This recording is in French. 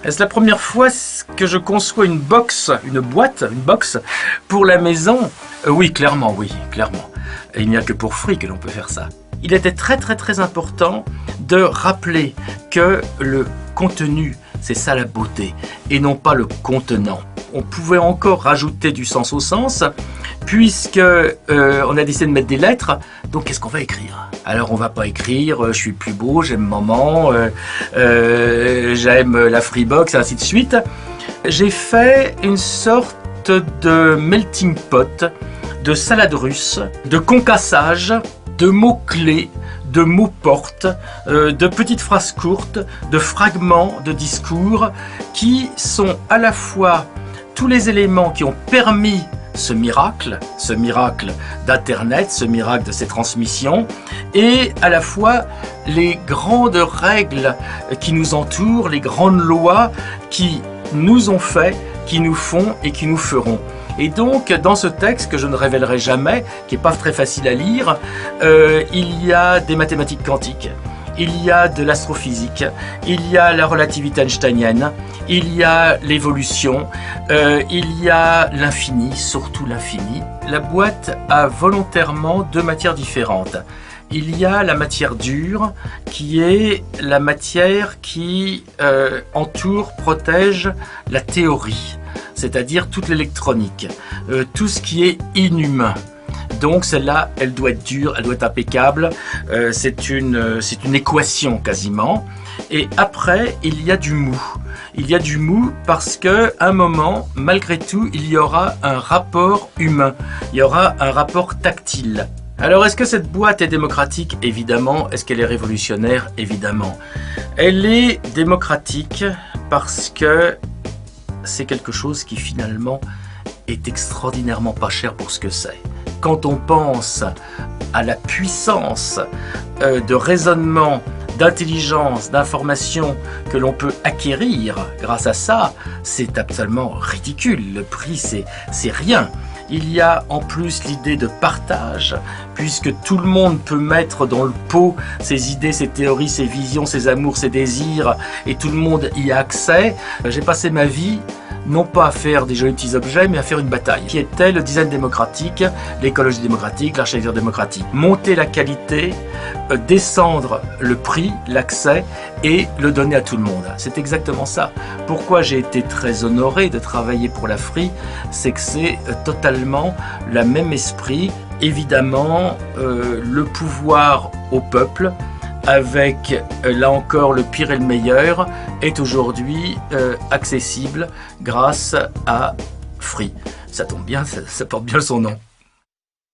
C'est la première fois que je conçois une box pour la maison. Oui, clairement. Et il n'y a que pour Free que l'on peut faire ça. Il était très important de rappeler que le contenu, c'est ça la beauté, et non pas le contenant. On pouvait encore rajouter du sens au sens, puisque on a décidé de mettre des lettres. Donc qu'est-ce qu'on va écrire? Alors on va pas écrire je suis plus beau, j'aime maman, j'aime la Freebox, et ainsi de suite. J'ai fait une sorte de melting pot, de salade russe, de concassage, de mots-clés, de mots portes, de petites phrases courtes, de fragments de discours qui sont à la fois tous les éléments qui ont permis ce miracle d'Internet, ce miracle de ces transmissions, et à la fois les grandes règles qui nous entourent, les grandes lois qui nous ont fait, qui nous font et qui nous feront. Et donc, dans ce texte que je ne révélerai jamais, qui n'est pas très facile à lire, il y a des mathématiques quantiques, il y a de l'astrophysique, il y a la relativité einsteinienne, il y a l'évolution, il y a l'infini, surtout l'infini. La boîte a volontairement deux matières différentes. Il y a la matière dure, qui est la matière qui entoure, protège la théorie, c'est-à-dire toute l'électronique, tout ce qui est inhumain. Donc celle-là, elle doit être dure, elle doit être impeccable, c'est une équation quasiment. Et après, il y a du mou. Il y a du mou parce qu'à un moment, malgré tout, il y aura un rapport humain, il y aura un rapport tactile. Alors, est-ce que cette boîte est démocratique? Évidemment. Est-ce qu'elle est révolutionnaire? Évidemment. Elle est démocratique parce que c'est quelque chose qui finalement est extraordinairement pas cher pour ce que c'est. Quand on pense à la puissance de raisonnement, d'intelligence, d'information que l'on peut acquérir grâce à ça, c'est absolument ridicule. Le prix, c'est rien. Il y a en plus l'idée de partage, puisque tout le monde peut mettre dans le pot ses idées, ses théories, ses visions, ses amours, ses désirs, et tout le monde y a accès. J'ai passé ma vie non pas à faire des jolis petits objets, mais à faire une bataille, qui était le design démocratique, l'écologie démocratique, l'architecture démocratique. Monter la qualité, descendre le prix, l'accès, et le donner à tout le monde. C'est exactement ça. Pourquoi j'ai été très honoré de travailler pour la Free, c'est que c'est totalement le même esprit. Évidemment, le pouvoir au peuple, avec là encore le pire et le meilleur, est aujourd'hui accessible grâce à Free. Ça tombe bien, ça porte bien son nom.